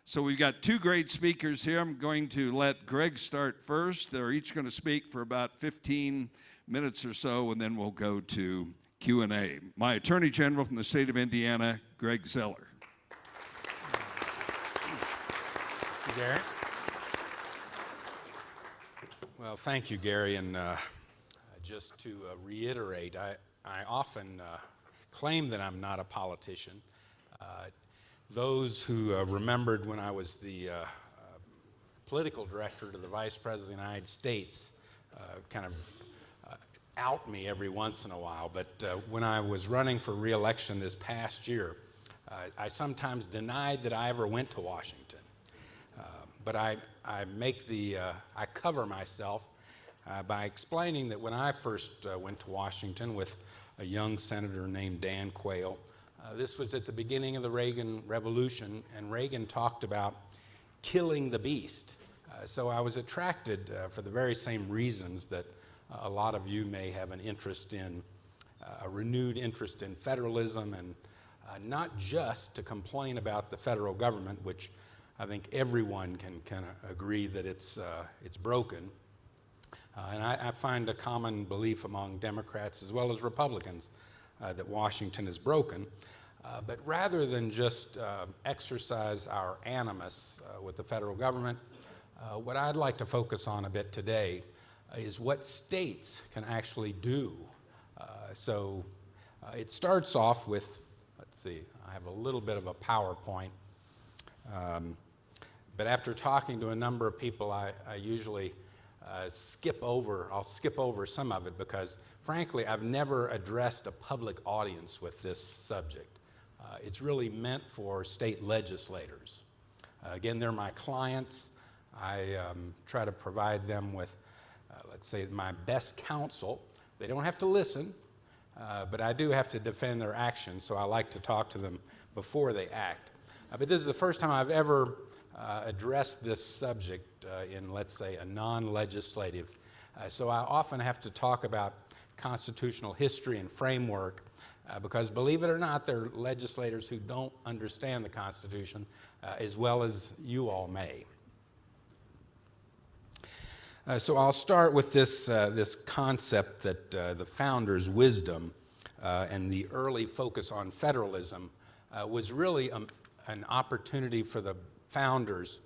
So we've got two great speakers here. I'm going to let Greg start first. They're each going to speak for about 15 minutes or so, and then we'll go to Q&A. My Attorney General from the state of Indiana, Greg Zoeller. Gary. Well, thank you, Gary. And just to reiterate, I often claim that I'm not a politician. Those who remembered when I was the political director to the Vice President of the United States kind of out me every once in a while. But when I was running for re-election this past year, I sometimes denied that I ever went to Washington. But I cover myself by explaining that when I first went to Washington with a young senator named Dan Quayle, this was at the beginning of the Reagan Revolution, and Reagan talked about killing the beast. So I was attracted for the very same reasons that a lot of you may have an interest in, a renewed interest in federalism, and not just to complain about the federal government, which I think everyone can agree that it's broken. And I find a common belief among Democrats as well as Republicans that Washington is broken. But rather than just exercise our animus with the federal government, what I'd like to focus on a bit today is what states can actually do. So it starts off with, let's see, I have a little bit of a PowerPoint. But after talking to a number of people, I usually I'll skip over some of it because, frankly, I've never addressed a public audience with this subject. It's really meant for state legislators. Again, they're my clients. I try to provide them with, let's say, my best counsel. They don't have to listen, but I do have to defend their actions, so I like to talk to them before they act. But this is the first time I've ever address this subject in, let's say, a non-legislative. So I often have to talk about constitutional history and framework because, believe it or not, there are legislators who don't understand the Constitution as well as you all may. So I'll start with this concept that the founders' wisdom and the early focus on federalism was really an opportunity for the founders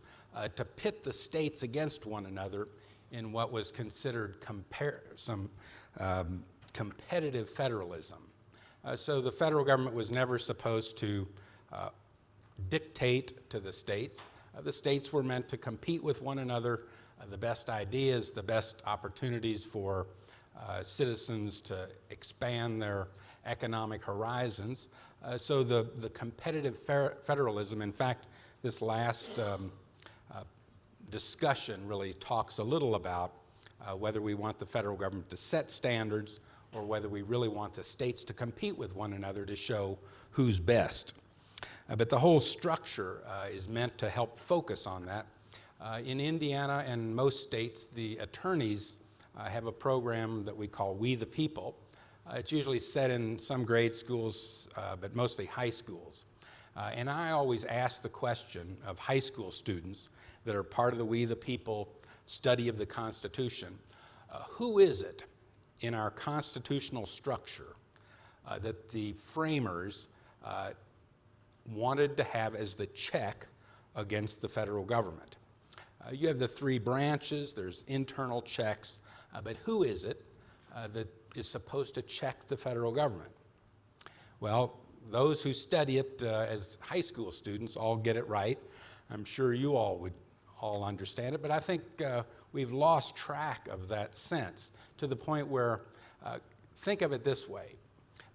to pit the states against one another in what was considered competitive federalism. So the federal government was never supposed to dictate to the states. The states were meant to compete with one another, the best ideas, the best opportunities for citizens to expand their economic horizons. So the competitive federalism, in fact, this last discussion really talks a little about whether we want the federal government to set standards or whether we really want the states to compete with one another to show who's best. But the whole structure is meant to help focus on that. In Indiana and most states, the attorneys have a program that we call We the People. It's usually set in some grade schools, but mostly high schools. And I always ask the question of high school students that are part of the We the People study of the Constitution, who is it in our constitutional structure that the framers wanted to have as the check against the federal government? You have the three branches, there's internal checks, but who is it that is supposed to check the federal government? Well, those who study it as high school students all get it right. I'm sure you all would all understand it, but I think we've lost track of that sense to the point where, think of it this way.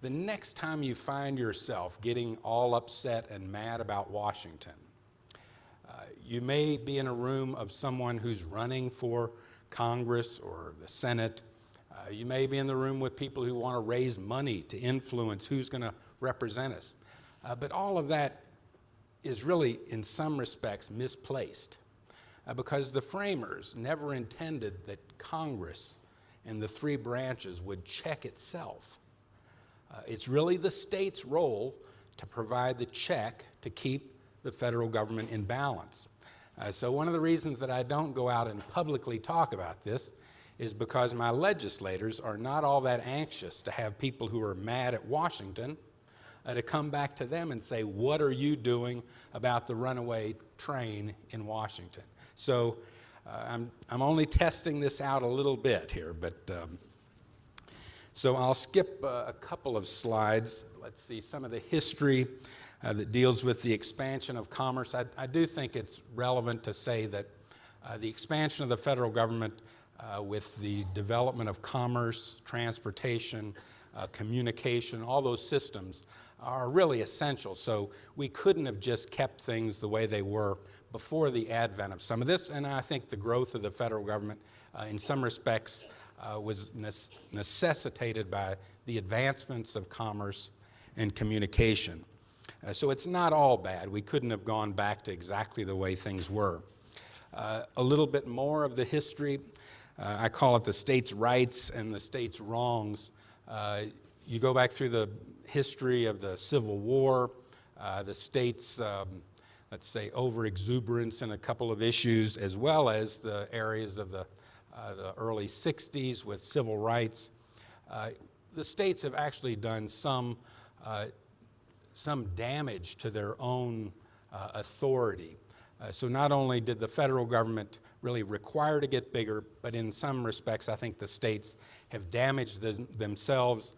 The next time you find yourself getting all upset and mad about Washington, you may be in a room of someone who's running for Congress or the Senate. You may be in the room with people who want to raise money to influence who's going to represent us. But all of that is really, in some respects, misplaced because the framers never intended that Congress and the three branches would check itself. It's really the state's role to provide the check to keep the federal government in balance. So one of the reasons that I don't go out and publicly talk about this is because my legislators are not all that anxious to have people who are mad at Washington to come back to them and say, what are you doing about the runaway train in Washington? So I'm only testing this out a little bit here, but so I'll skip a couple of slides. Let's see some of the history that deals with the expansion of commerce. I do think it's relevant to say that the expansion of the federal government with the development of commerce, transportation, communication, all those systems are really essential. So we couldn't have just kept things the way they were before the advent of some of this, and I think the growth of the federal government in some respects was necessitated by the advancements of commerce and communication. So it's not all bad. We couldn't have gone back to exactly the way things were. A little bit more of the history. I call it the states' rights and the states' wrongs. You go back through the history of the Civil War, the states' let's say, overexuberance in a couple of issues, as well as the areas of the early 60s with civil rights. The states have actually done some damage to their own authority. So not only did the federal government really require to get bigger, but in some respects I think the states have damaged themselves.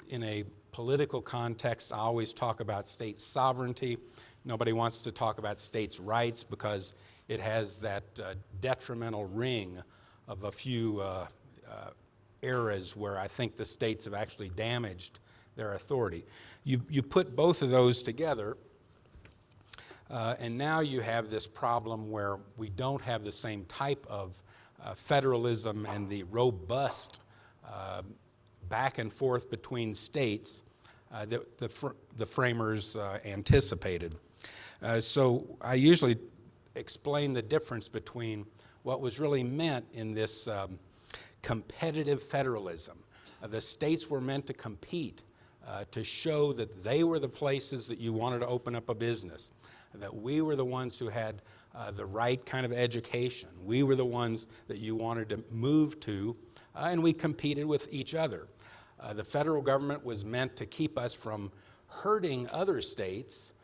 In a political context, I always talk about state sovereignty. Nobody wants to talk about states' rights because it has that detrimental ring of a few eras where I think the states have actually damaged their authority. You put both of those together, and now you have this problem where we don't have the same type of federalism and the robust back and forth between states that the framers anticipated. So I usually explain the difference between what was really meant in this competitive federalism. The states were meant to compete to show that they were the places that you wanted to open up a business, that we were the ones who had the right kind of education. We were the ones that you wanted to move to, and we competed with each other. The federal government was meant to keep us from hurting other states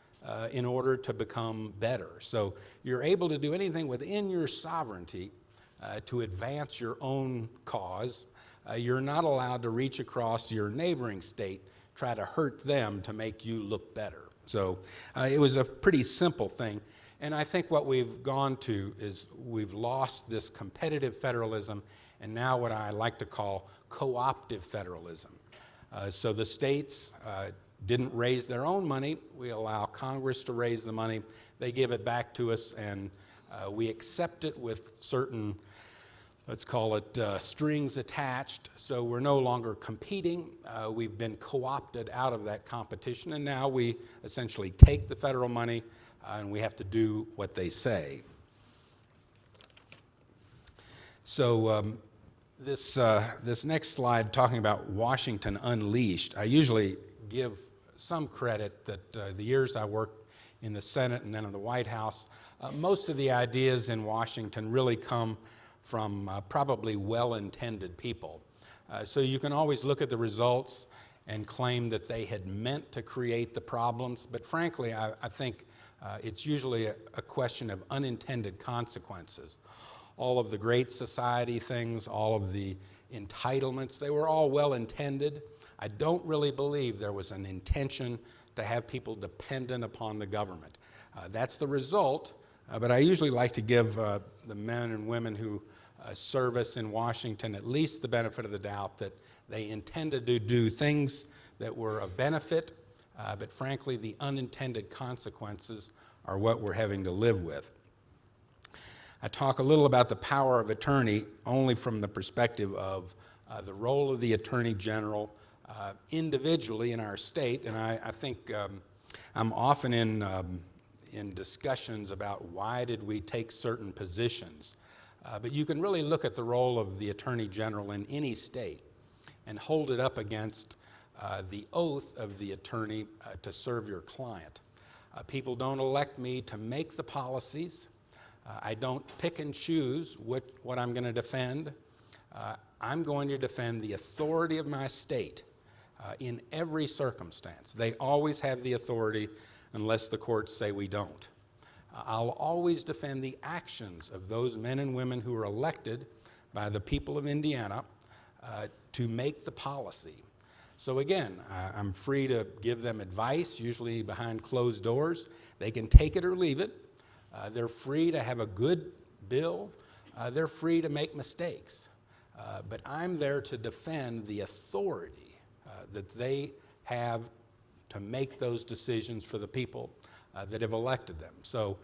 in order to become better. So you're able to do anything within your sovereignty to advance your own cause. You're not allowed to reach across to your neighboring state, try to hurt them to make you look better. So it was a pretty simple thing. And I think what we've gone to is we've lost this competitive federalism and now what I like to call co-optive federalism. So the states didn't raise their own money. We allow Congress to raise the money. They give it back to us, and we accept it with certain, let's call it strings attached. So we're no longer competing. We've been co-opted out of that competition, and now we essentially take the federal money and we have to do what they say. So this next slide, talking about Washington Unleashed, I usually give some credit that the years I worked in the Senate and then in the White House, most of the ideas in Washington really come from probably well-intended people. So you can always look at the results and claim that they had meant to create the problems, but frankly, I think it's usually a question of unintended consequences. All of the Great Society things, all of the entitlements, they were all well-intended. I don't really believe there was an intention to have people dependent upon the government. That's the result, but I usually like to give the men and women who serve us in Washington at least the benefit of the doubt that they intended to do things that were of benefit, but frankly, the unintended consequences are what we're having to live with. I talk a little about the power of attorney only from the perspective of the role of the Attorney General individually in our state, and I think I'm often in discussions about why did we take certain positions. But you can really look at the role of the Attorney General in any state and hold it up against the oath of the attorney to serve your client. People don't elect me to make the policies. I don't pick and choose what I'm going to defend. I'm going to defend the authority of my state in every circumstance. They always have the authority unless the courts say we don't. I'll always defend the actions of those men and women who are elected by the people of Indiana to make the policy. So again, I'm free to give them advice, usually behind closed doors. They can take it or leave it. They're free to have a good bill. They're free to make mistakes. But I'm there to defend the authority that they have to make those decisions for the people that have elected them. So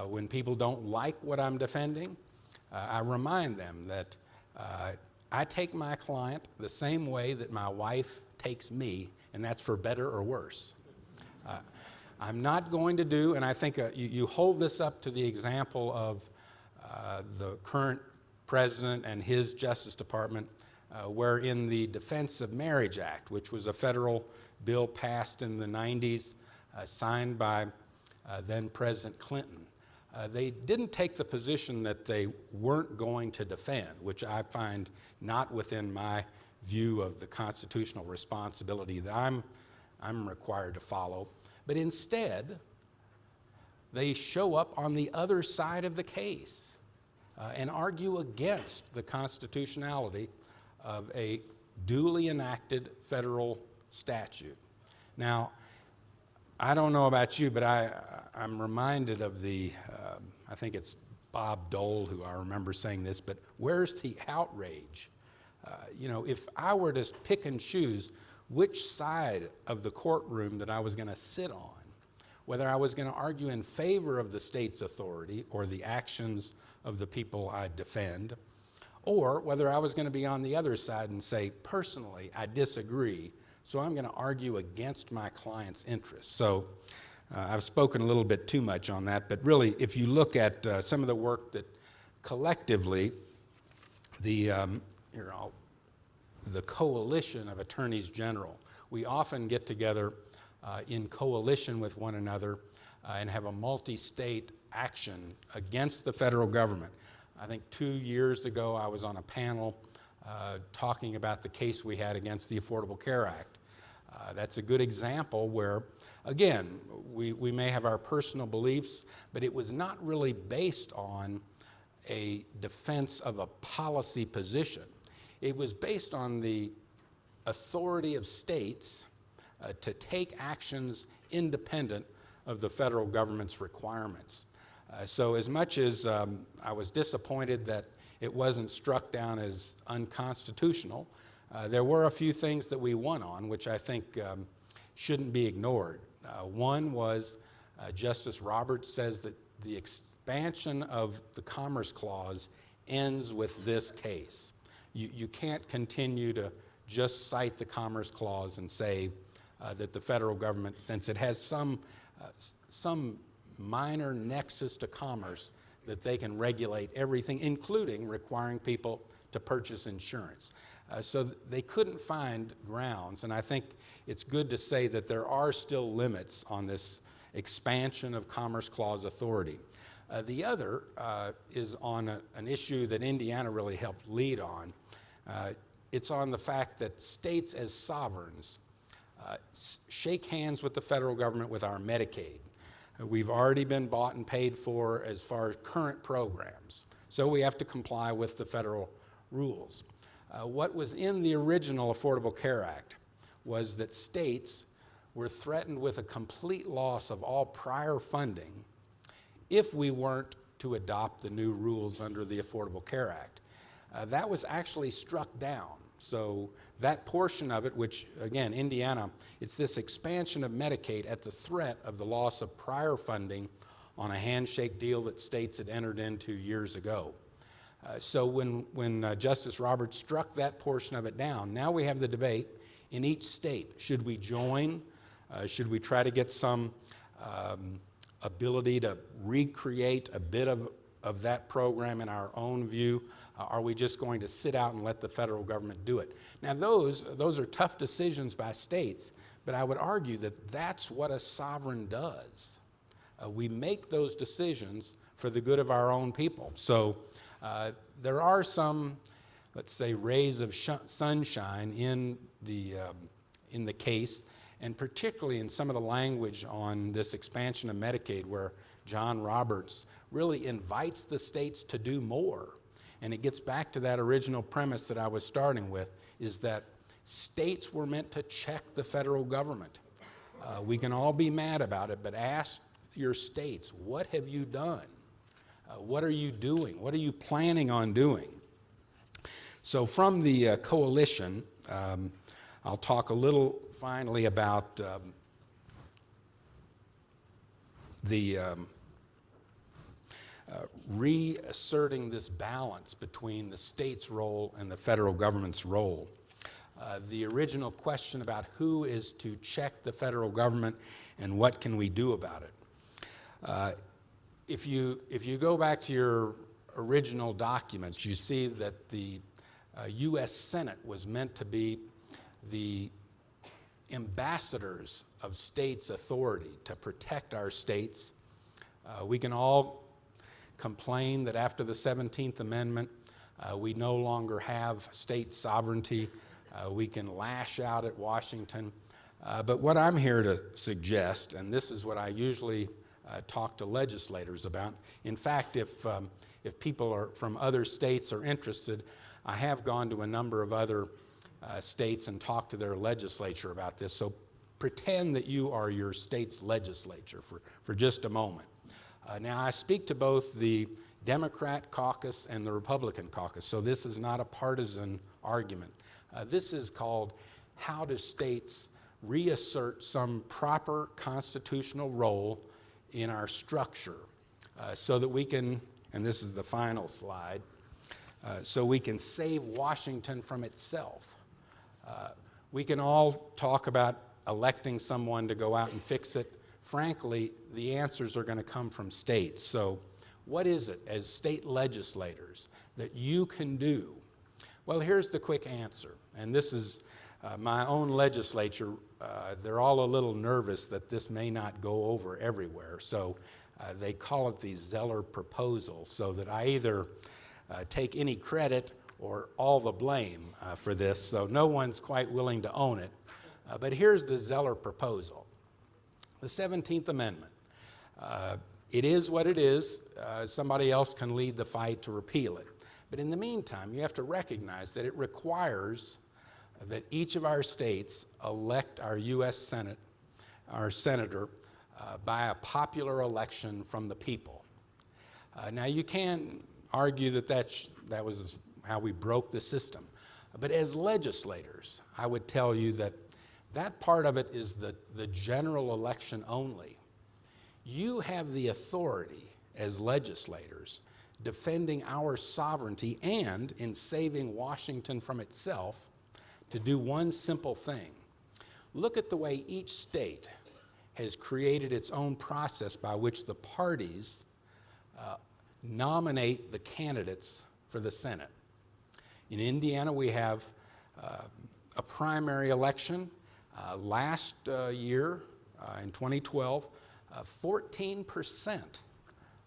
when people don't like what I'm defending, I remind them that I take my client the same way that my wife takes me, and that's for better or worse. I'm not going to do, and I think you hold this up to the example of the current president and his Justice Department, where in the Defense of Marriage Act, which was a federal bill passed in the 90s, signed by then President Clinton, they didn't take the position that they weren't going to defend, which I find not within my view of the constitutional responsibility that I'm required to follow. But instead, they show up on the other side of the case and argue against the constitutionality of a duly enacted federal statute. Now, I don't know about you, but I'm reminded of I think it's Bob Dole who I remember saying this, but where's the outrage? If I were to pick and choose which side of the courtroom that I was going to sit on, whether I was going to argue in favor of the state's authority or the actions of the people I defend, or whether I was going to be on the other side and say, personally, I disagree, so I'm going to argue against my client's interests. So I've spoken a little bit too much on that, but really, if you look at some of the work that collectively the coalition of attorneys general, we often get together in coalition with one another and have a multi-state action against the federal government. I think 2 years ago I was on a panel talking about the case we had against the Affordable Care Act. That's a good example where, again, we may have our personal beliefs, but it was not really based on a defense of a policy position. It was based on the authority of states to take actions independent of the federal government's requirements. So as much as I was disappointed that it wasn't struck down as unconstitutional, there were a few things that we won on, which I think shouldn't be ignored. One was Justice Roberts says that the expansion of the Commerce Clause ends with this case. You can't continue to just cite the Commerce Clause and say that the federal government, since it has some minor nexus to commerce, that they can regulate everything, including requiring people to purchase insurance. So they couldn't find grounds, and I think it's good to say that there are still limits on this expansion of Commerce Clause authority. The other is on an issue that Indiana really helped lead on. It's on the fact that states as sovereigns shake hands with the federal government with our Medicaid. We've already been bought and paid for as far as current programs, so we have to comply with the federal rules. What was in the original Affordable Care Act was that states were threatened with a complete loss of all prior funding if we weren't to adopt the new rules under the Affordable Care Act. That was actually struck down. So that portion of it, which again, Indiana, it's this expansion of Medicaid at the threat of the loss of prior funding on a handshake deal that states had entered into years ago. So when Justice Roberts struck that portion of it down, now we have the debate in each state. Should we join? Should we try to get some ability to recreate a bit of that program in our own view? Are we just going to sit out and let the federal government do it? Now those are tough decisions by states, but I would argue that that's what a sovereign does. we make those decisions for the good of our own people. So there are some, let's say, rays of sunshine in the case, and particularly in some of the language on this expansion of Medicaid, where John Roberts really invites the states to do more. And it gets back to that original premise that I was starting with, is that states were meant to check the federal government. We can all be mad about it, but ask your states, what have you done? What are you doing? What are you planning on doing? So from the coalition, I'll talk a little finally about the reasserting this balance between the state's role and the federal government's role. The original question about who is to check the federal government and what can we do about it. If you go back to your original documents, you see that the U.S. Senate was meant to be the ambassadors of states' authority to protect our states. We can all complain that after the 17th Amendment, we no longer have state sovereignty. We can lash out at Washington. But what I'm here to suggest, and this is what I usually talk to legislators about. In fact, if people from other states are interested, I have gone to a number of other states and talked to their legislature about this. So pretend that you are your state's legislature for just a moment. Now, I speak to both the Democrat caucus and the Republican caucus, so this is not a partisan argument. This is called how do states reassert some proper constitutional role in our structure so that we can, and this is the final slide, so we can save Washington from itself. We can all talk about electing someone to go out and fix it. Frankly, the answers are going to come from states. So what is it as state legislators that you can do? Well, here's the quick answer, and this is my own legislature. They're all a little nervous that this may not go over everywhere, so they call it the Zoeller proposal, so that I either take any credit or all the blame for this, so no one's quite willing to own it. But here's the Zoeller proposal. The 17th Amendment. It is what it is. Somebody else can lead the fight to repeal it. But in the meantime, you have to recognize that it requires that each of our states elect our U.S. Senate, our senator, by a popular election from the people. Now, you can argue that that was how we broke the system. But as legislators, I would tell you that that part of it is the general election only. You have the authority as legislators defending our sovereignty and in saving Washington from itself to do one simple thing. Look at the way each state has created its own process by which the parties nominate the candidates for the Senate. In Indiana, we have a primary election. Last year, in 2012, 14%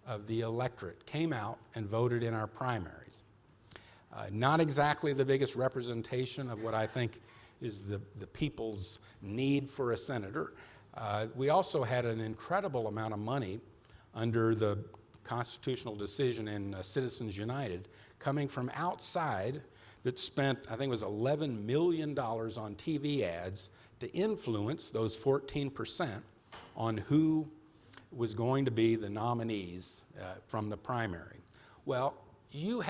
of the electorate came out and voted in our primaries. Not exactly the biggest representation of what I think is the people's need for a senator. We also had an incredible amount of money under the constitutional decision in Citizens United coming from outside that spent, I think it was $11 million on TV ads to influence those 14% on who was going to be the nominees from the primary. Well, you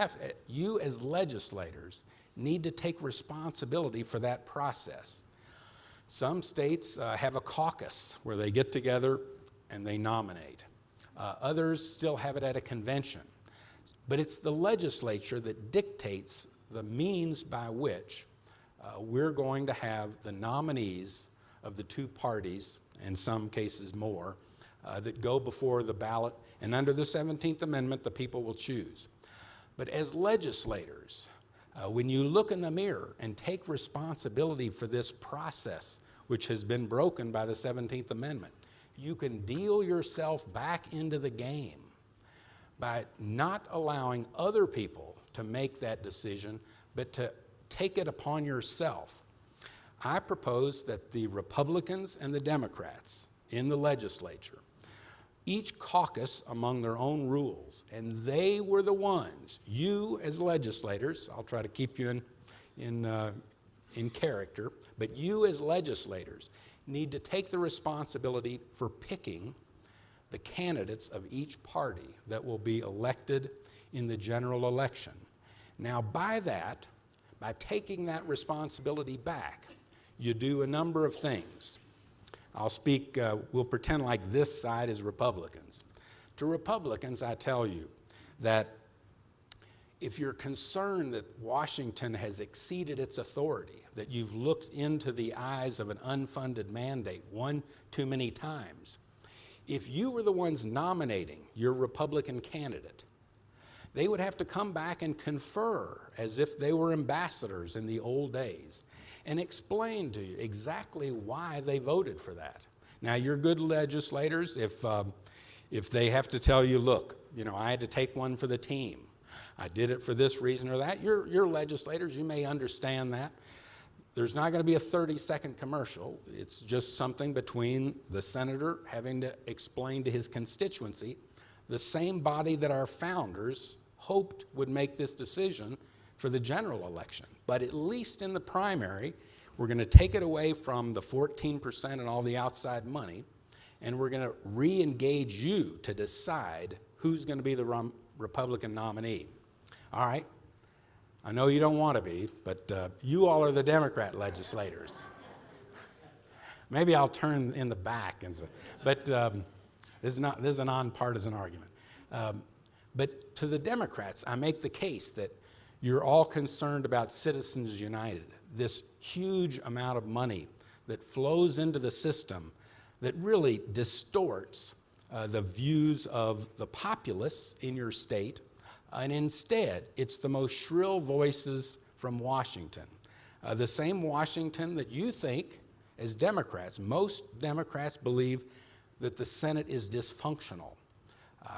as legislators need to take responsibility for that process. Some states have a caucus where they get together and they nominate. Others still have it at a convention. But it's the legislature that dictates the means by which we're going to have the nominees of the two parties, in some cases more, that go before the ballot, and under the 17th Amendment, the people will choose. But as legislators, when you look in the mirror and take responsibility for this process, which has been broken by the 17th Amendment, you can deal yourself back into the game by not allowing other people to make that decision, but to take it upon yourself. I propose that the Republicans and the Democrats in the legislature each caucus among their own rules, and they were the ones, you as legislators, I'll try to keep you in character, but you as legislators need to take the responsibility for picking the candidates of each party that will be elected in the general election. Now, by taking that responsibility back, you do a number of things. We'll pretend like this side is Republicans. To Republicans, I tell you that if you're concerned that Washington has exceeded its authority, that you've looked into the eyes of an unfunded mandate one too many times, if you were the ones nominating your Republican candidate, they would have to come back and confer as if they were ambassadors in the old days and explain to you exactly why they voted for that. Now, you're good legislators if they have to tell you, look, I had to take one for the team. I did it for this reason or that. You're legislators, you may understand that. There's not going to be a 30-second commercial. It's just something between the senator having to explain to his constituency, the same body that our founders hoped would make this decision for the general election. But at least in the primary, we're going to take it away from the 14% and all the outside money, and we're going to re-engage you to decide who's going to be the Republican nominee. All right? I know you don't want to be, but you all are the Democrat legislators. Maybe I'll turn in the back. But this is a nonpartisan argument. But to the Democrats, I make the case that you're all concerned about Citizens United, this huge amount of money that flows into the system that really distorts the views of the populace in your state. And instead, it's the most shrill voices from Washington. The same Washington that you think, as Democrats, most Democrats believe that the Senate is dysfunctional.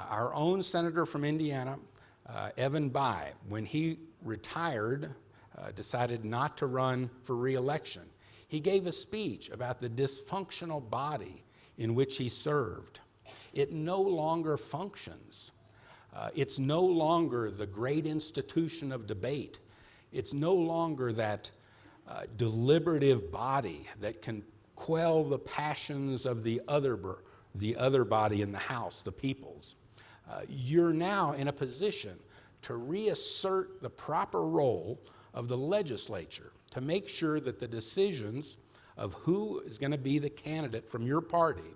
Our own senator from Indiana, Evan Bayh, when he retired, decided not to run for re-election. He gave a speech about the dysfunctional body in which he served. It no longer functions. It's no longer the great institution of debate. It's no longer that deliberative body that can quell the passions of the other body in the House, the peoples. You're now in a position to reassert the proper role of the legislature to make sure that the decisions of who is going to be the candidate from your party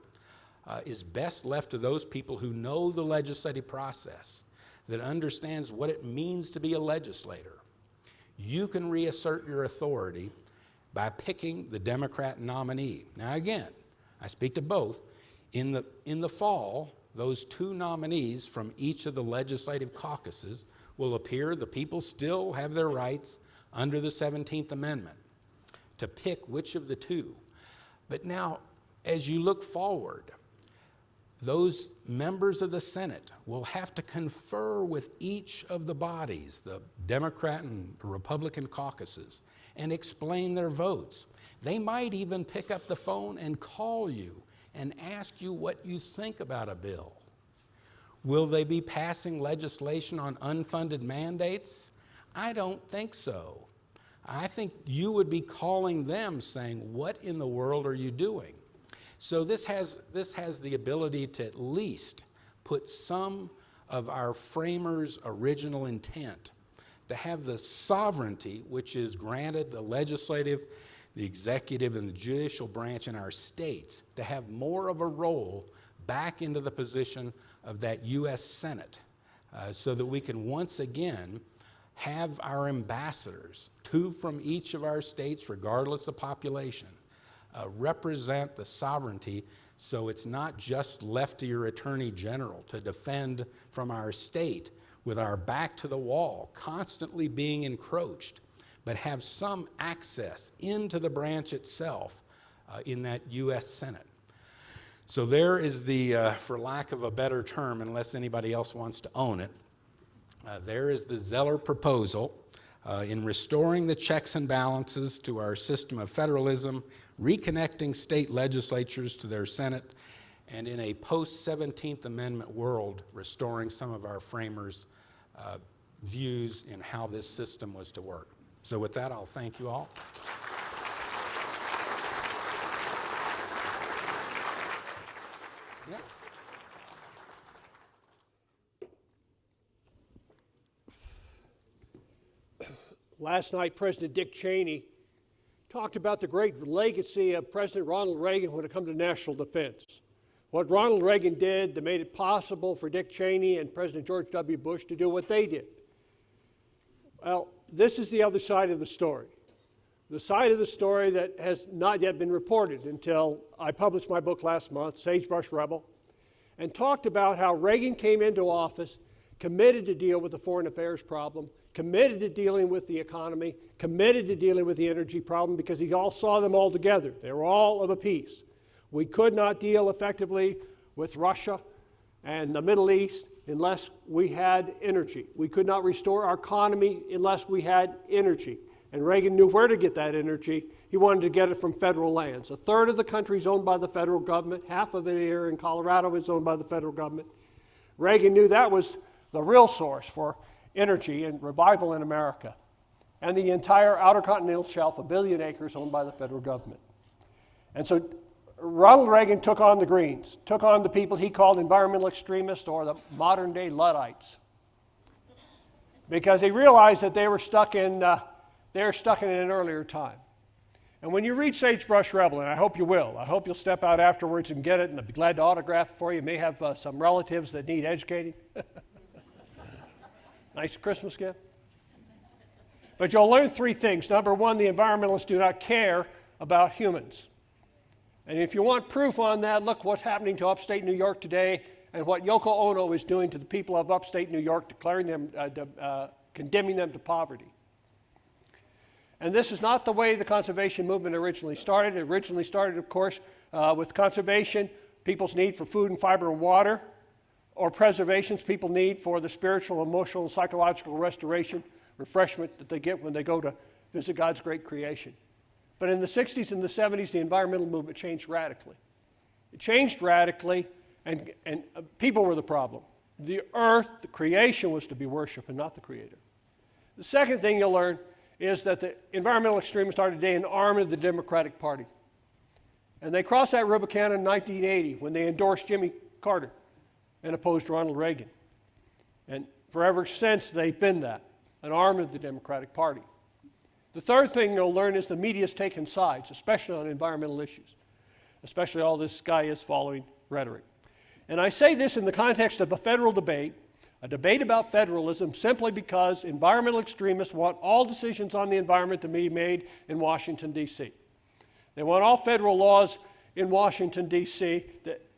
is best left to those people who know the legislative process, that understands what it means to be a legislator. You can reassert your authority by picking the Democrat nominee. Now again, I speak to both. In the fall, those two nominees from each of the legislative caucuses will appear. The people still have their rights under the 17th Amendment to pick which of the two. But now, as you look forward, those members of the Senate will have to confer with each of the bodies, the Democrat and Republican caucuses, and explain their votes. They might even pick up the phone and call you and ask you what you think about a bill. Will they be passing legislation on unfunded mandates? I don't think so. I think you would be calling them saying, what in the world are you doing? So this has the ability to at least put some of our framers' original intent, to have the sovereignty which is granted the legislative, the executive, and the judicial branch in our states, to have more of a role back into the position of that U.S. Senate, so that we can once again have our ambassadors, 2 from each of our states, regardless of population, represent the sovereignty, so it's not just left to your Attorney General to defend from our state with our back to the wall, constantly being encroached, but have some access into the branch itself in that U.S. Senate. So there is the, for lack of a better term, unless anybody else wants to own it, there is the Zoeller proposal in restoring the checks and balances to our system of federalism, reconnecting state legislatures to their Senate, and in a post-17th Amendment world, restoring some of our framers' views in how this system was to work. So with that, I'll thank you all. Yeah. Last night, President Dick Cheney talked about the great legacy of President Ronald Reagan when it comes to national defense. What Ronald Reagan did that made it possible for Dick Cheney and President George W. Bush to do what they did. Well, this is the other side of the story. The side of the story that has not yet been reported until I published my book last month, Sagebrush Rebel, and talked about how Reagan came into office committed to deal with the foreign affairs problem, committed to dealing with the economy, committed to dealing with the energy problem because he all saw them all together. They were all of a piece. We could not deal effectively with Russia and the Middle East unless we had energy. We could not restore our economy unless we had energy. And Reagan knew where to get that energy. He wanted to get it from federal lands. A third of the country is owned by the federal government. Half of it here in Colorado is owned by the federal government. Reagan knew that was the real source for energy and revival in America. And the entire outer continental shelf, 1 billion acres, owned by the federal government. And so Ronald Reagan took on the Greens, took on the people he called environmental extremists or the modern-day Luddites, because he realized that they were stuck in an earlier time. And when you read Sagebrush Rebel, and I hope you will, I hope you'll step out afterwards and get it, and I'd be glad to autograph it for you. You may have some relatives that need educating. Nice Christmas gift. But you'll learn 3 things. Number 1, the environmentalists do not care about humans. And if you want proof on that, look what's happening to upstate New York today and what Yoko Ono is doing to the people of upstate New York, declaring them, condemning them to poverty. And this is not the way the conservation movement originally started. It originally started, of course, with conservation, people's need for food and fiber and water, or preservations people need for the spiritual, emotional, and psychological restoration, refreshment that they get when they go to visit God's great creation. But in the 60s and the 70s, the environmental movement changed radically. It changed radically, and people were the problem. The earth, the creation, was to be worshipped and not the creator. The second thing you'll learn is that the environmental extremists started today an arm of the Democratic Party. And they crossed that Rubicon in 1980 when they endorsed Jimmy Carter and opposed Ronald Reagan. And forever since, they've been that, an arm of the Democratic Party. The third thing you'll learn is the media's taken sides, especially on environmental issues, especially all this sky is falling rhetoric. And I say this in the context of a federal debate, a debate about federalism, simply because environmental extremists want all decisions on the environment to be made in Washington, D.C. They want all federal laws in Washington, D.C.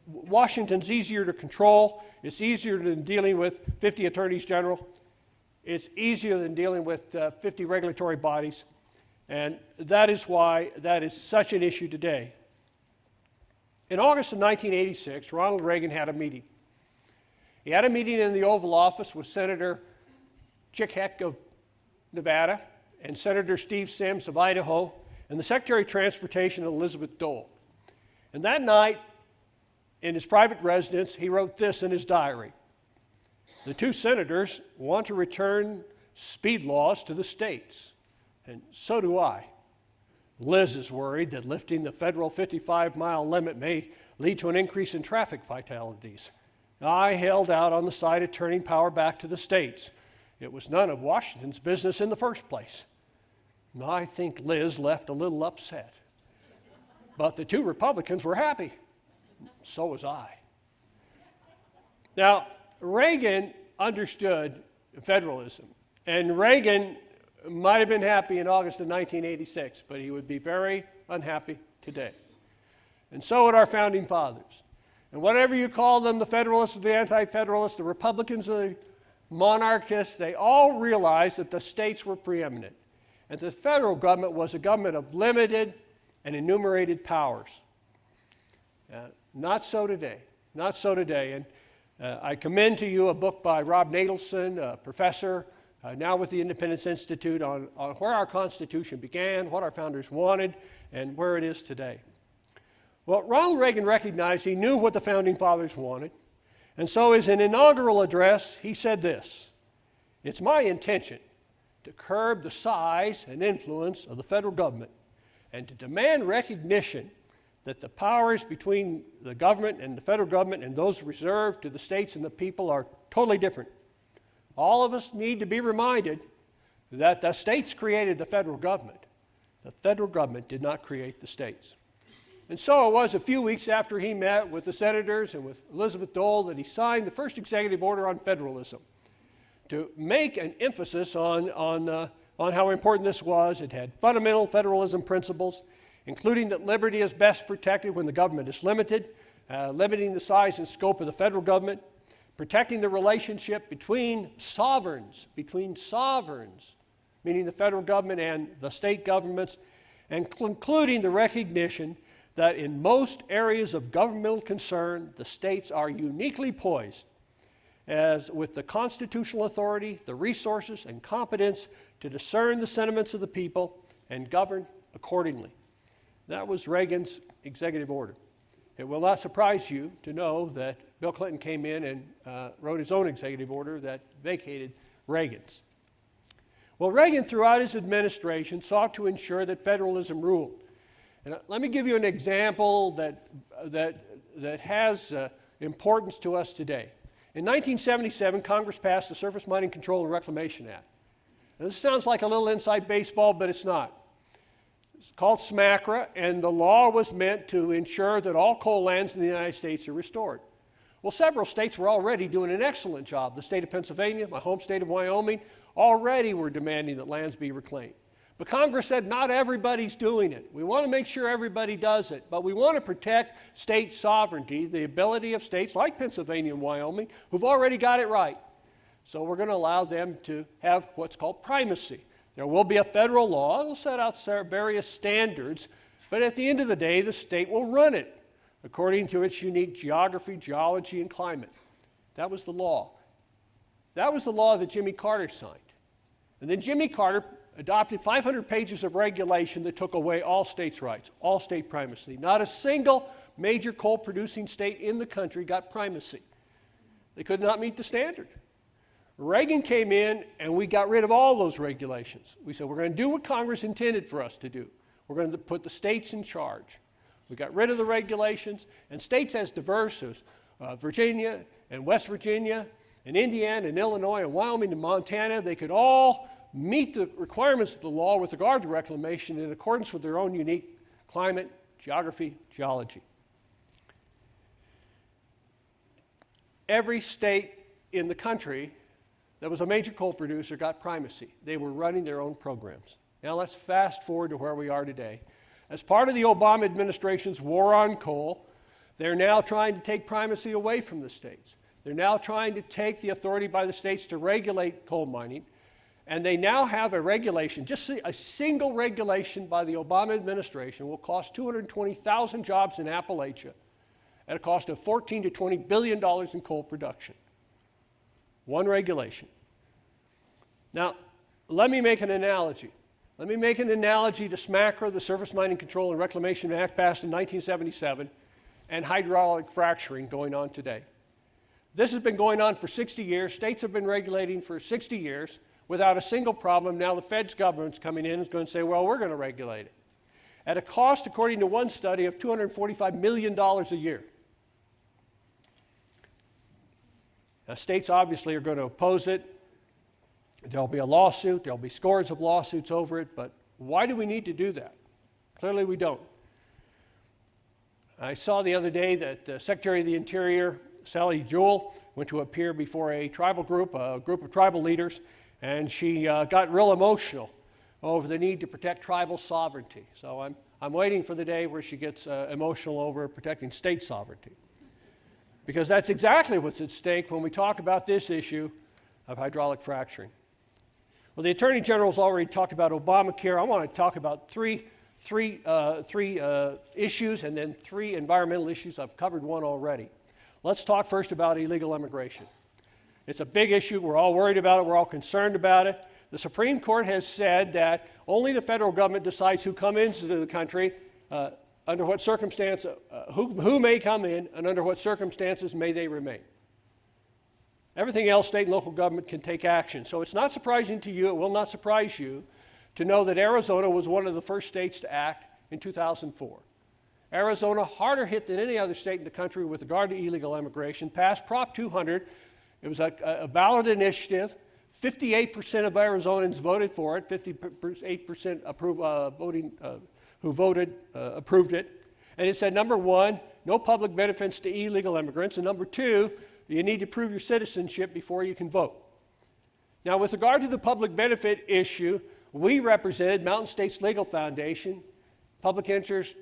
Washington's easier to control. It's easier than dealing with 50 attorneys general. It's easier than dealing with 50 regulatory bodies. And that is why that is such an issue today. In August of 1986, Ronald Reagan had a meeting. He had a meeting in the Oval Office with Senator Chick Heck of Nevada and Senator Steve Sims of Idaho and the Secretary of Transportation, Elizabeth Dole. And that night, in his private residence, he wrote this in his diary. The 2 senators want to return speed laws to the states, and so do I. Liz is worried that lifting the federal 55-mile limit may lead to an increase in traffic fatalities. I held out on the side of turning power back to the states. It was none of Washington's business in the first place. I think Liz left a little upset. But the 2 Republicans were happy. So was I. Now, Reagan understood federalism, and Reagan might have been happy in August of 1986, but he would be very unhappy today. And so would our founding fathers. And whatever you call them, the Federalists or the Anti-Federalists, the Republicans or the monarchists, they all realized that the states were preeminent, and the federal government was a government of limited and enumerated powers. Not so today. Not so today. And I commend to you a book by Rob Natelson, a professor, now with the Independence Institute, on where our Constitution began, what our founders wanted, and where it is today. Well, Ronald Reagan recognized he knew what the Founding Fathers wanted, and so as an inaugural address, he said this: "It's my intention to curb the size and influence of the federal government and to demand recognition that the powers between the government and the federal government and those reserved to the states and the people are totally different. All of us need to be reminded that the states created the federal government. The federal government did not create the states." And so it was a few weeks after he met with the senators and with Elizabeth Dole that he signed the first executive order on federalism to make an emphasis on how important this was. It had fundamental federalism principles, including that liberty is best protected when the government is limited, limiting the size and scope of the federal government, protecting the relationship between sovereigns, meaning the federal government and the state governments, and including the recognition that in most areas of governmental concern, the states are uniquely poised as with the constitutional authority, the resources, and competence to discern the sentiments of the people and govern accordingly. That was Reagan's executive order. It will not surprise you to know that Bill Clinton came in and wrote his own executive order that vacated Reagan's. Well, Reagan, throughout his administration, sought to ensure that federalism ruled. And let me give you an example that has importance to us today. In 1977, Congress passed the Surface Mining Control and Reclamation Act. Now, this sounds like a little inside baseball, but it's not. It's called SMACRA, and the law was meant to ensure that all coal lands in the United States are restored. Well, several states were already doing an excellent job. The state of Pennsylvania, my home state of Wyoming, already were demanding that lands be reclaimed. But Congress said not everybody's doing it. We want to make sure everybody does it, but we want to protect state sovereignty, the ability of states like Pennsylvania and Wyoming who've already got it right. So we're going to allow them to have what's called primacy. There will be a federal law. It'll set out various standards, but at the end of the day, the state will run it according to its unique geography, geology, and climate. That was the law. That was the law that Jimmy Carter signed. And then Jimmy Carter adopted 500 pages of regulation that took away all states' rights, all state primacy. Not a single major coal-producing state in the country got primacy. They could not meet the standard. Reagan came in and we got rid of all those regulations. We said we're going to do what Congress intended for us to do. We're going to put the states in charge. We got rid of the regulations, and states as diverse as Virginia and West Virginia and Indiana and Illinois and Wyoming and Montana, they could all meet the requirements of the law with regard to reclamation in accordance with their own unique climate, geography, geology. Every state in the country that was a major coal producer got primacy. They were running their own programs. Now let's fast forward to where we are today. As part of the Obama administration's war on coal, they're now trying to take primacy away from the states. They're now trying to take the authority by the states to regulate coal mining. And they now have a regulation, just a single regulation by the Obama administration will cost 220,000 jobs in Appalachia at a cost of $14 to $20 billion in coal production. One regulation. Now, let me make an analogy. Let me make an analogy to SMACRA, the Surface Mining Control and Reclamation Act passed in 1977, and hydraulic fracturing going on today. This has been going on for 60 years. States have been regulating for 60 years. Without a single problem. Now the Fed's government's coming in and is going to say, well, we're going to regulate it. At a cost, according to one study, of $245 million a year. Now states obviously are going to oppose it. There'll be a lawsuit. There'll be scores of lawsuits over it. But why do we need to do that? Clearly we don't. I saw the other day that Secretary of the Interior, Sally Jewell, went to appear before a group of tribal leaders, and she got real emotional over the need to protect tribal sovereignty. So I'm waiting for the day where she gets emotional over protecting state sovereignty. Because that's exactly what's at stake when we talk about this issue of hydraulic fracturing. Well, the Attorney General's already talked about Obamacare. I want to talk about three three issues and then 3 environmental issues. I've covered one already. Let's talk first about illegal immigration. It's a big issue. We're all worried about it. We're all concerned about it. The Supreme Court has said that only the federal government decides who comes into the country, under what circumstance, who may come in, and under what circumstances may they remain. Everything else, state and local government can take action. So it's not surprising to you, it will not surprise you, to know that Arizona was one of the first states to act in 2004. Arizona, harder hit than any other state in the country with regard to illegal immigration, passed Prop 200. It was a ballot initiative. 58% of Arizonans voted for it. 58% approved it. And it said, number one, no public benefits to illegal immigrants. And number two, you need to prove your citizenship before you can vote. Now, with regard to the public benefit issue, we represented Mountain States Legal Foundation, Public Interest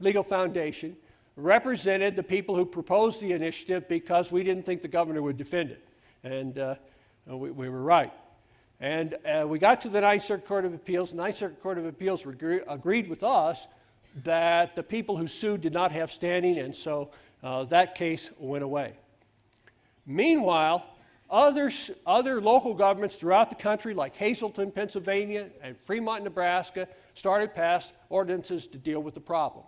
Legal Foundation, represented the people who proposed the initiative because we didn't think the governor would defend it. And we were right. And we got to the Ninth Circuit Court of Appeals. The Ninth Circuit Court of Appeals agreed with us that the people who sued did not have standing, and so that case went away. Meanwhile, other local governments throughout the country, like Hazleton, Pennsylvania, and Fremont, Nebraska, started pass ordinances to deal with the problem.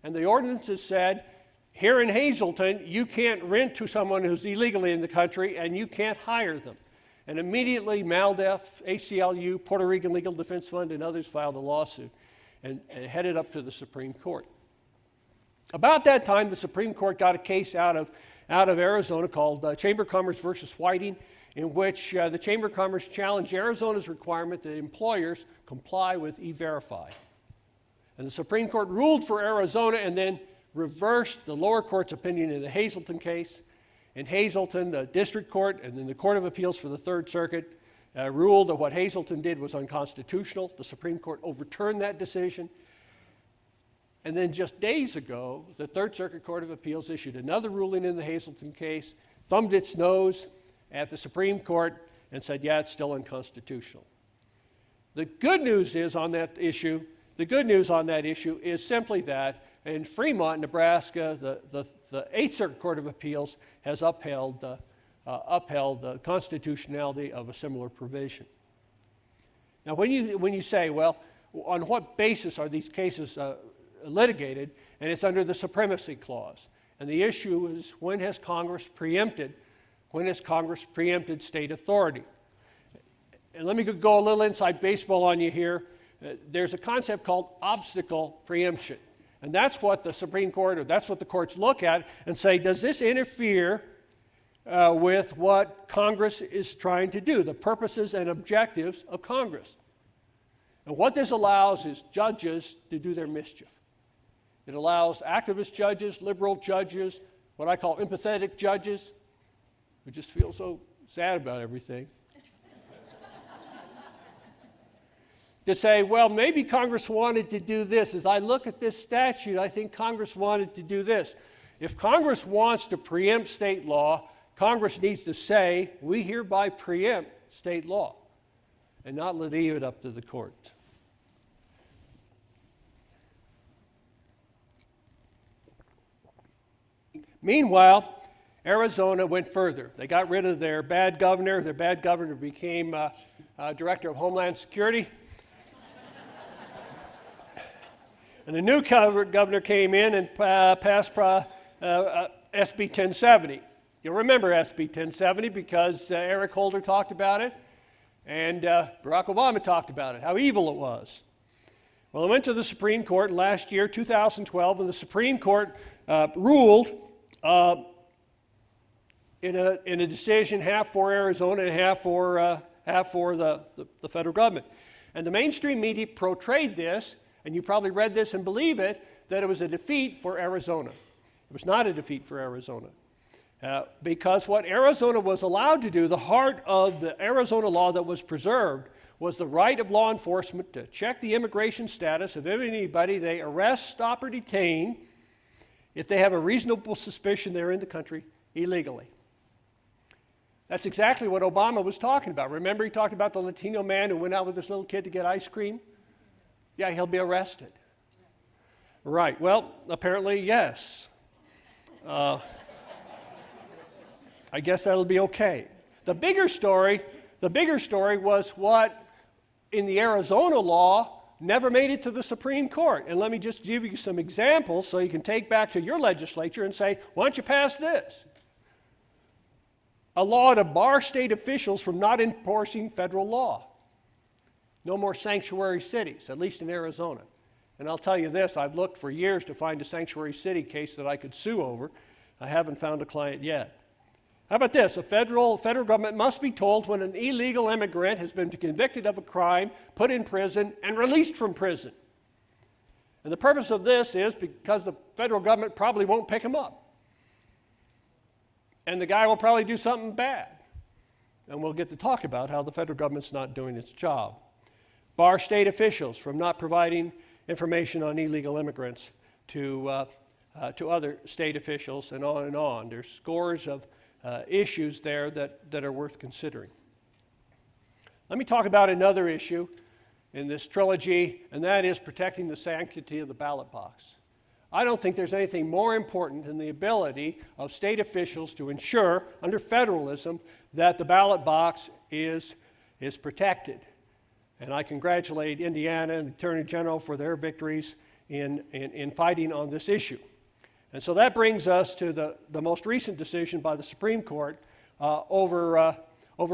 And the ordinances said, here in Hazleton, you can't rent to someone who's illegally in the country, and you can't hire them. And immediately, MALDEF, ACLU, Puerto Rican Legal Defense Fund, and others filed a lawsuit and headed up to the Supreme Court. About that time, the Supreme Court got a case out of Arizona called Chamber of Commerce versus Whiting, in which the Chamber of Commerce challenged Arizona's requirement that employers comply with E-Verify. And the Supreme Court ruled for Arizona and then reversed the lower court's opinion in the Hazleton case. In Hazleton, the district court and then the Court of Appeals for the Third Circuit ruled that what Hazleton did was unconstitutional. The Supreme Court overturned that decision. And then just days ago, the Third Circuit Court of Appeals issued another ruling in the Hazleton case, thumbed its nose at the Supreme Court, and said, yeah, it's still unconstitutional. The good news is on that issue, is simply that in Fremont, Nebraska, the Eighth Circuit Court of Appeals has upheld the constitutionality of a similar provision. Now, when you say, well, on what basis are these cases litigated? And it's under the Supremacy Clause. And the issue is, when has Congress preempted state authority? And let me go a little inside baseball on you here. There's a concept called obstacle preemption. And that's what the Supreme Court, or that's what the courts look at and say, does this interfere with what Congress is trying to do, the purposes and objectives of Congress? And what this allows is judges to do their mischief. It allows activist judges, liberal judges, what I call empathetic judges, who just feel so sad about everything, to say, well, maybe Congress wanted to do this. As I look at this statute, I think Congress wanted to do this. If Congress wants to preempt state law, Congress needs to say, we hereby preempt state law, and not leave it up to the courts. Meanwhile, Arizona went further. They got rid of their bad governor. Their bad governor became Director of Homeland Security. And the new governor came in and passed SB 1070. You'll remember SB 1070 because Eric Holder talked about it and Barack Obama talked about it, how evil it was. Well, it went to the Supreme Court last year, 2012, and the Supreme Court ruled in a decision half for Arizona and half for the federal government. And the mainstream media portrayed this, and you probably read this and believe it, that it was a defeat for Arizona. It was not a defeat for Arizona. Because what Arizona was allowed to do, the heart of the Arizona law that was preserved, was the right of law enforcement to check the immigration status of anybody they arrest, stop, or detain if they have a reasonable suspicion they're in the country illegally. That's exactly what Obama was talking about. Remember, he talked about the Latino man who went out with this little kid to get ice cream? Yeah, he'll be arrested. Right, well, apparently, yes. I guess that'll be okay. The bigger story was what in the Arizona law never made it to the Supreme Court. And let me just give you some examples so you can take back to your legislature and say, why don't you pass this? A law to bar state officials from not enforcing federal law. No more sanctuary cities, at least in Arizona. And I'll tell you this, I've looked for years to find a sanctuary city case that I could sue over. I haven't found a client yet. How about this? A federal government must be told when an illegal immigrant has been convicted of a crime, put in prison, and released from prison. And the purpose of this is because the federal government probably won't pick him up. And the guy will probably do something bad. And we'll get to talk about how the federal government's not doing its job. Bar state officials from not providing information on illegal immigrants to other state officials, and on and on. There's scores of issues there that are worth considering. Let me talk about another issue in this trilogy, and that is protecting the sanctity of the ballot box. I don't think there's anything more important than the ability of state officials to ensure, under federalism, that the ballot box is protected. And I congratulate Indiana and the Attorney General for their victories in fighting on this issue. And so that brings us to the most recent decision by the Supreme Court over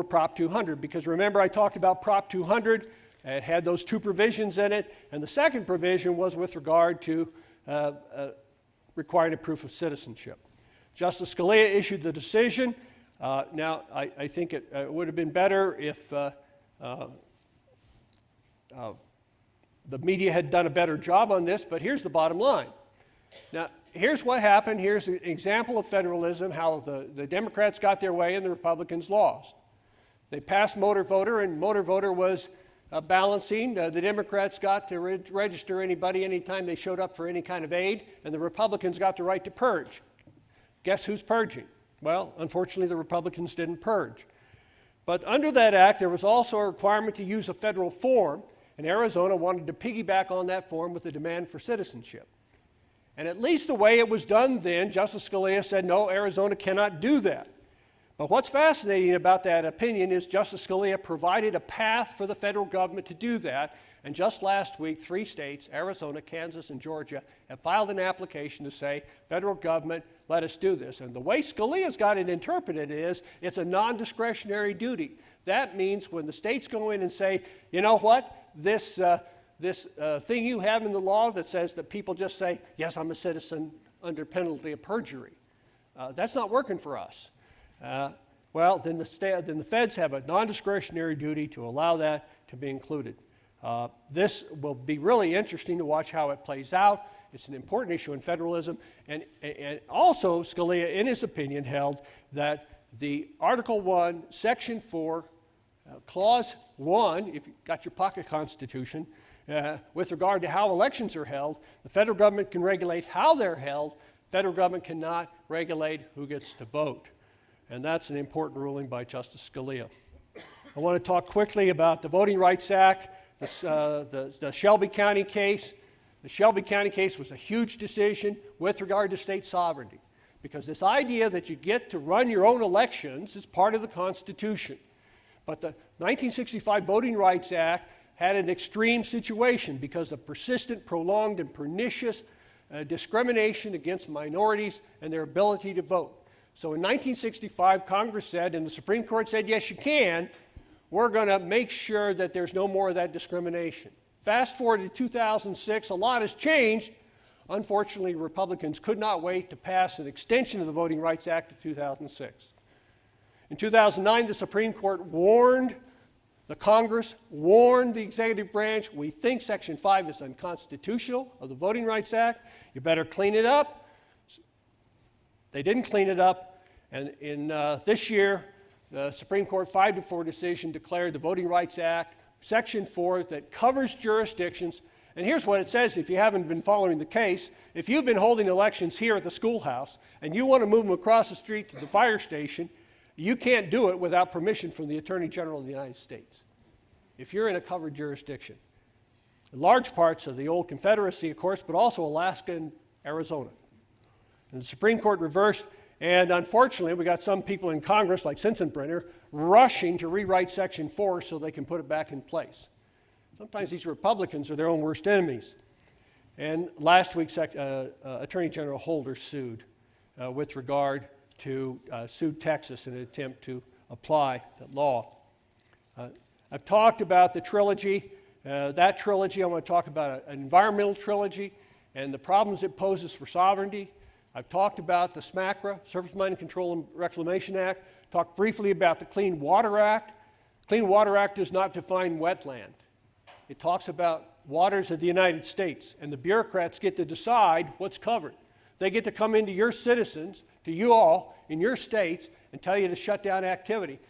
Prop 200. Because remember, I talked about Prop 200. It had those two provisions in it. And the second provision was with regard to requiring a proof of citizenship. Justice Scalia issued the decision. Now, I think it would have been better if the media had done a better job on this, but here's the bottom line. Now, here's what happened. Here's an example of federalism, how the Democrats got their way and the Republicans lost. They passed motor voter, and motor voter was balancing. The Democrats got to register anybody anytime they showed up for any kind of aid, and the Republicans got the right to purge. Guess who's purging? Well, unfortunately, the Republicans didn't purge. But under that act, there was also a requirement to use a federal form, and Arizona wanted to piggyback on that form with a demand for citizenship. And at least the way it was done then, Justice Scalia said, no, Arizona cannot do that. But what's fascinating about that opinion is Justice Scalia provided a path for the federal government to do that. And just last week, 3 states, Arizona, Kansas, and Georgia, have filed an application to say, federal government, let us do this. And the way Scalia's got it interpreted is, it's a non-discretionary duty. That means when the states go in and say, you know what, this thing you have in the law that says that people just say, yes, I'm a citizen under penalty of perjury, that's not working for us. Well, then the feds have a non-discretionary duty to allow that to be included. This will be really interesting to watch how it plays out. It's an important issue in federalism. And also, Scalia, in his opinion, held that the Article 1, Section 4, Clause 1, if you've got your pocket constitution, with regard to how elections are held, the federal government can regulate how they're held. Federal government cannot regulate who gets to vote. And that's an important ruling by Justice Scalia. I want to talk quickly about the Voting Rights Act, the Shelby County case. The Shelby County case was a huge decision with regard to state sovereignty, because this idea that you get to run your own elections is part of the Constitution. But the 1965 Voting Rights Act had an extreme situation because of persistent, prolonged, and pernicious discrimination against minorities and their ability to vote. So in 1965, Congress said, and the Supreme Court said, yes, you can. We're going to make sure that there's no more of that discrimination. Fast forward to 2006, a lot has changed. Unfortunately, Republicans could not wait to pass an extension of the Voting Rights Act of 2006. In 2009, the Supreme Court warned the Congress, warned the executive branch, we think Section 5 is unconstitutional of the Voting Rights Act. You better clean it up. They didn't clean it up, and in this year, the Supreme Court 5-4 decision declared the Voting Rights Act, Section 4, that covers jurisdictions. And here's what it says, if you haven't been following the case. If you've been holding elections here at the schoolhouse and you want to move them across the street to the fire station, you can't do it without permission from the Attorney General of the United States, if you're in a covered jurisdiction. large parts of the old Confederacy, of course, but also Alaska and Arizona. And the Supreme Court reversed, and unfortunately, we got some people in Congress, like Sensenbrenner, rushing to rewrite Section 4 so they can put it back in place. Sometimes these Republicans are their own worst enemies. And last week, Attorney General Holder sued with regard to sued Texas in an attempt to apply the law. I've talked about the trilogy. That trilogy, I want to talk about an environmental trilogy and the problems it poses for sovereignty. I've talked about the SMACRA, Surface Mining Control and Reclamation Act, talked briefly about the Clean Water Act. Clean Water Act does not define wetland. It talks about waters of the United States, and the bureaucrats get to decide what's covered. They get to come into your citizens, to you all, in your states, and tell you to shut down activity.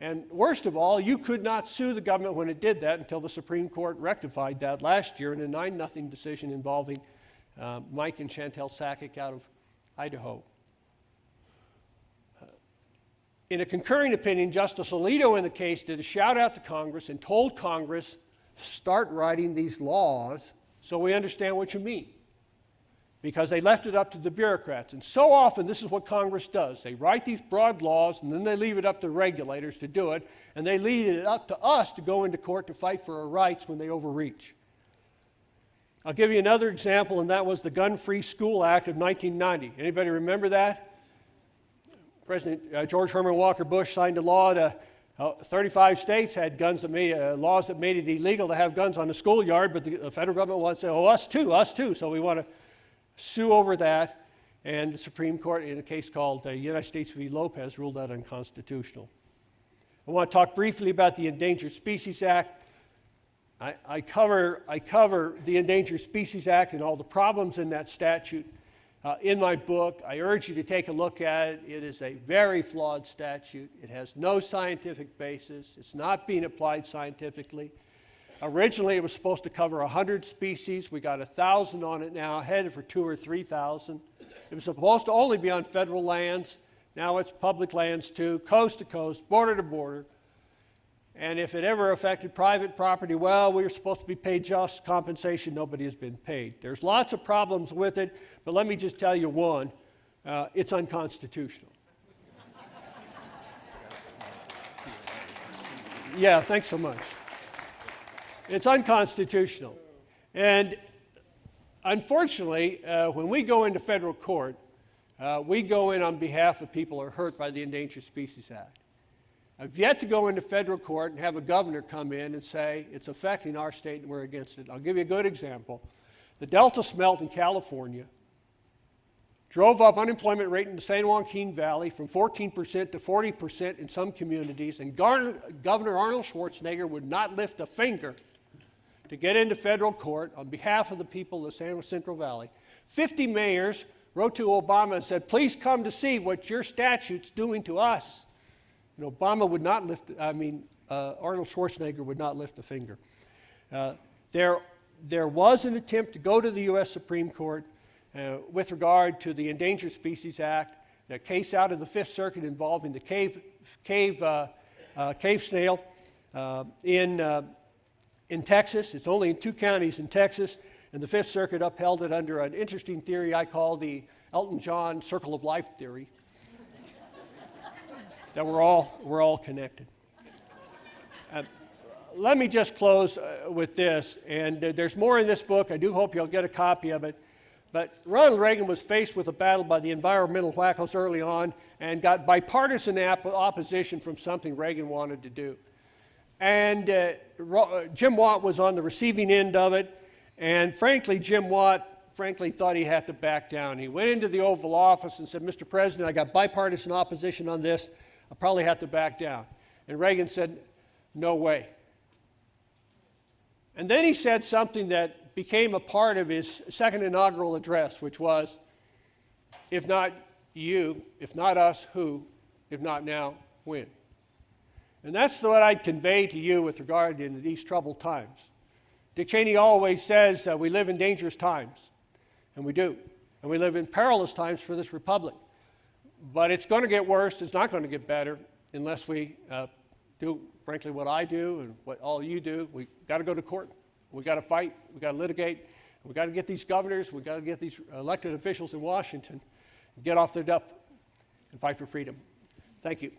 And worst of all, you could not sue the government when it did that until the Supreme Court rectified that last year in a 9-0 decision involving Mike and Chantel Sakic out of Idaho. In a concurring opinion, Justice Alito in the case did a shout out to Congress and told Congress, start writing these laws so we understand what you mean. Because they left it up to the bureaucrats. And so often, this is what Congress does. They write these broad laws, and then they leave it up to regulators to do it, and they leave it up to us to go into court to fight for our rights when they overreach. I'll give you another example, and that was the Gun-Free School Act of 1990. Anybody remember that? President George Herman Walker Bush signed a law to 35 states had guns that made laws that made it illegal to have guns on the schoolyard, but the federal government wants to say, oh, us too. So we want to sue over that, and the Supreme Court, in a case called United States v. Lopez, ruled that unconstitutional. I want to talk briefly about the Endangered Species Act. I cover the Endangered Species Act and all the problems in that statute in my book. I urge you to take a look at it. It is a very flawed statute. It has no scientific basis. It's not being applied scientifically. Originally, it was supposed to cover 100 species. We got 1,000 on it now, headed for 2,000 or 3,000. It was supposed to only be on federal lands. Now it's public lands too, coast to coast, border to border. And if it ever affected private property, well, we were supposed to be paid just compensation. Nobody has been paid. There's lots of problems with it, but let me just tell you one. It's unconstitutional. Yeah, thanks so much. It's unconstitutional. And unfortunately, when we go into federal court, we go in on behalf of people who are hurt by the Endangered Species Act. I've yet to go into federal court and have a governor come in and say it's affecting our state and we're against it. I'll give you a good example. The Delta smelt in California drove up unemployment rate in the San Joaquin Valley from 14% to 40% in some communities, and Governor Arnold Schwarzenegger would not lift a finger to get into federal court on behalf of the people of the San Central Valley. 50 mayors wrote to Obama and said, please come to see what your statute's doing to us. And Obama would not Arnold Schwarzenegger would not lift a finger. There was an attempt to go to the U.S. Supreme Court with regard to the Endangered Species Act, a case out of the Fifth Circuit involving the cave snail in Texas. It's only in 2 counties in Texas, and the Fifth Circuit upheld it under an interesting theory I call the Elton John Circle of Life theory, that we're all connected. Let me just close with this, and there's more in this book. I do hope you'll get a copy of it. But Ronald Reagan was faced with a battle by the environmental wackos early on and got bipartisan opposition from something Reagan wanted to do. And Jim Watt was on the receiving end of it, and frankly, Jim Watt thought he had to back down. He went into the Oval Office and said, Mr. President, I got bipartisan opposition on this. I'll probably have to back down. And Reagan said, no way. And then he said something that became a part of his second inaugural address, which was, if not you, if not us, who? If not now, when? And that's what I'd convey to you with regard to these troubled times. Dick Cheney always says we live in dangerous times, and we do. And we live in perilous times for this republic. But it's going to get worse. It's not going to get better unless we do, frankly, what I do and what all you do. We got to go to court. We got to fight. We got to litigate. We got to get these governors. We got to get these elected officials in Washington, get off their duff, and fight for freedom. Thank you.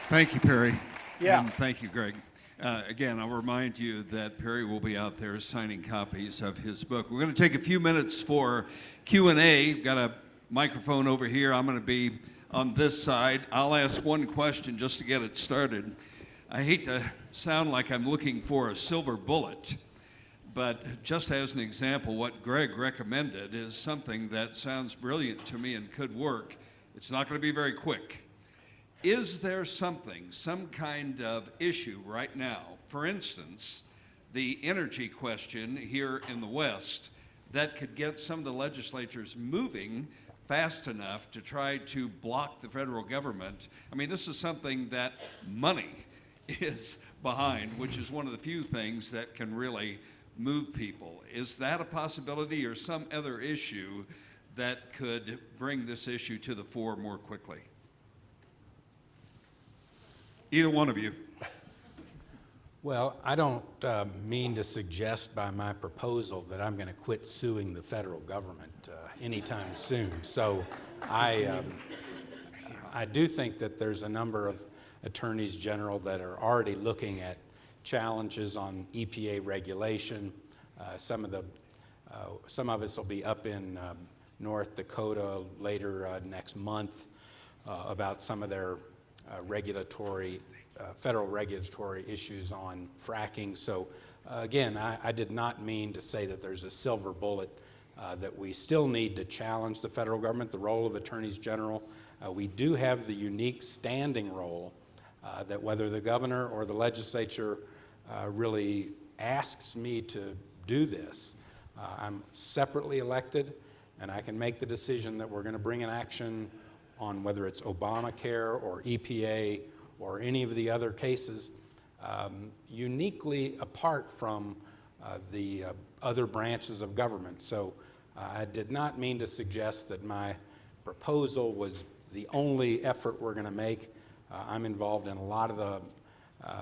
Thank you, Perry. Yeah. And thank you, Greg. Again, I'll remind you that Perry will be out there signing copies of his book. We're going to take a few minutes for Q&A. We've got a microphone over here. I'm going to be on this side. I'll ask one question just to get it started. I hate to sound like I'm looking for a silver bullet, but just as an example, what Greg recommended is something that sounds brilliant to me and could work. It's not going to be very quick. Is there something, some kind of issue right now, for instance, the energy question here in the West, that could get some of the legislatures moving fast enough to try to block the federal government? I mean, this is something that money is behind, which is one of the few things that can really move people. Is that a possibility, or some other issue that could bring this issue to the fore more quickly? Either one of you. Well, I don't mean to suggest by my proposal that I'm going to quit suing the federal government anytime soon. So I do think that there's a number of attorneys general that are already looking at challenges on EPA regulation. Some of us will be up in North Dakota later next month about some of their federal regulatory issues on fracking. So again, I did not mean to say that there's a silver bullet, that we still need to challenge the federal government, the role of attorneys general. We do have the unique standing role that whether the governor or the legislature really asks me to do this, I'm separately elected, and I can make the decision that we're going to bring an action on whether it's Obamacare or EPA or any of the other cases, uniquely apart from the other branches of government. So I did not mean to suggest that my proposal was the only effort we're going to make. I'm involved in a lot of the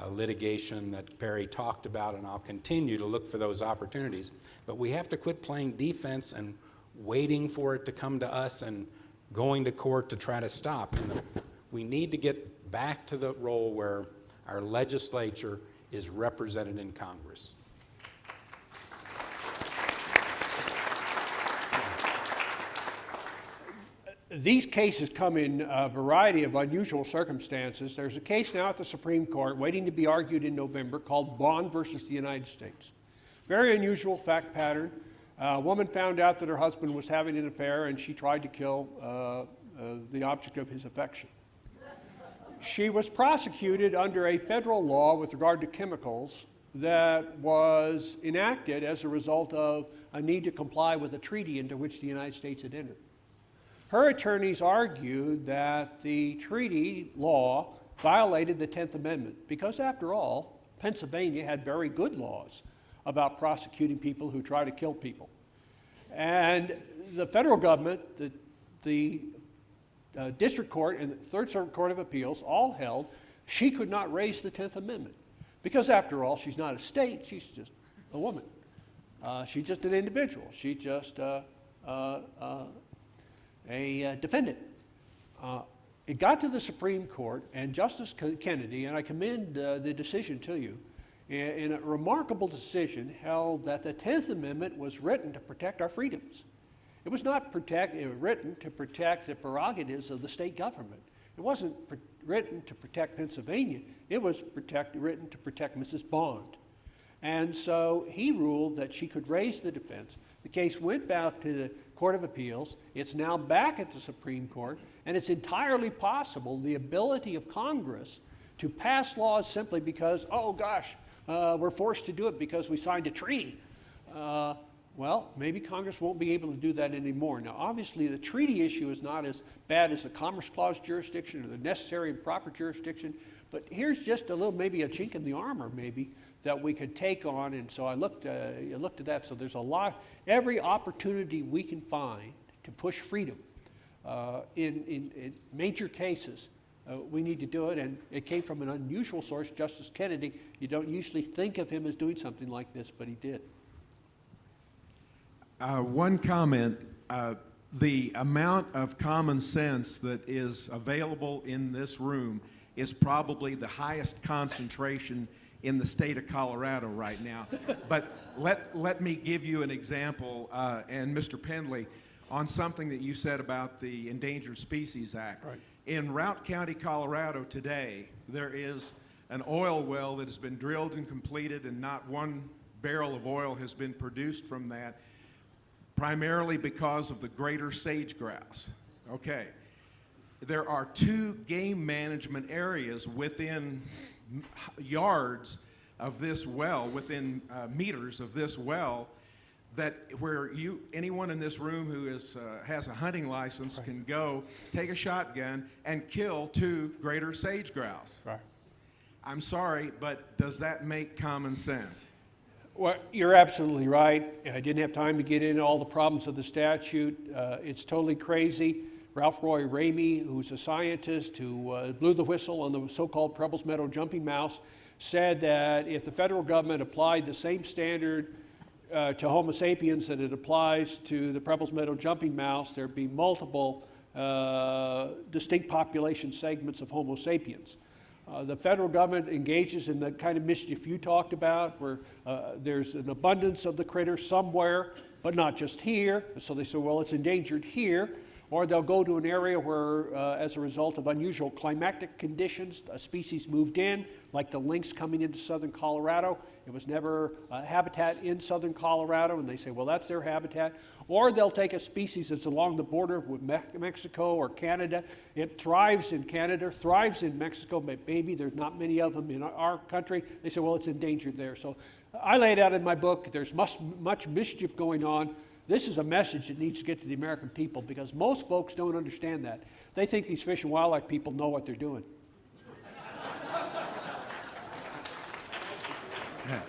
litigation that Perry talked about, and I'll continue to look for those opportunities. But we have to quit playing defense and waiting for it to come to us and going to court to try to stop. And we need to get back to the role where our legislature is represented in Congress. These cases come in a variety of unusual circumstances. There's a case now at the Supreme Court waiting to be argued in November called Bond versus the United States. Very unusual fact pattern. A woman found out that her husband was having an affair, and she tried to kill the object of his affection. She was prosecuted under a federal law with regard to chemicals that was enacted as a result of a need to comply with a treaty into which the United States had entered. Her attorneys argued that the treaty law violated the 10th Amendment because, after all, Pennsylvania had very good laws about prosecuting people who try to kill people. And the federal government, the district court and the Third Circuit Court of Appeals all held she could not raise the 10th Amendment because, after all, she's not a state, she's just a woman. She's just an individual. She's just a defendant. It got to the Supreme Court, and Justice Kennedy, and I commend the decision to you, in a remarkable decision held that the 10th Amendment was written to protect our freedoms. It was not written to protect the prerogatives of the state government. It wasn't written to protect Pennsylvania. It was written to protect Mrs. Bond. And so he ruled that she could raise the defense. The case went back to the Court of Appeals. It's now back at the Supreme Court, and it's entirely possible the ability of Congress to pass laws simply because, oh gosh, we're forced to do it because we signed a treaty. Well, maybe Congress won't be able to do that anymore. Now, obviously, the treaty issue is not as bad as the Commerce Clause jurisdiction or the necessary and proper jurisdiction, but here's just a little, maybe a chink in the armor, maybe, that we could take on, and so I looked at that. So there's a lot, every opportunity we can find to push freedom in major cases, we need to do it, and it came from an unusual source, Justice Kennedy. You don't usually think of him as doing something like this, but he did. One comment, the amount of common sense that is available in this room is probably the highest concentration in the state of Colorado right now. But let me give you an example, and Mr. Pendley, on something that you said about the Endangered Species Act. Right. In Routt County, Colorado today, there is an oil well that has been drilled and completed, and not one barrel of oil has been produced from that, primarily because of the greater sage-grouse. Okay. There are 2 game management areas within yards of this well, within meters of this well, that where anyone in this room who has a hunting license can go, take a shotgun, and kill 2 greater sage-grouse. Right. I'm sorry, but does that make common sense? Well, you're absolutely right. I didn't have time to get into all the problems of the statute. It's totally crazy. Ralph Roy Ramey, who's a scientist who blew the whistle on the so-called Prebles Meadow jumping mouse, said that if the federal government applied the same standard to Homo sapiens that it applies to the Prebles Meadow jumping mouse, there'd be multiple distinct population segments of Homo sapiens. The federal government engages in the kind of mischief you talked about, where there's an abundance of the critter somewhere, but not just here. So they say, well, it's endangered here. Or they'll go to an area where, as a result of unusual climatic conditions, a species moved in, like the lynx coming into southern Colorado. It was never a habitat in southern Colorado, and they say, well, that's their habitat. Or they'll take a species that's along the border with Mexico or Canada. It thrives in Canada, thrives in Mexico, but maybe there's not many of them in our country. They say, well, it's endangered there. So I laid out in my book, there's much mischief going on. This is a message that needs to get to the American people, because most folks don't understand that. They think these fish and wildlife people know what they're doing. Yeah.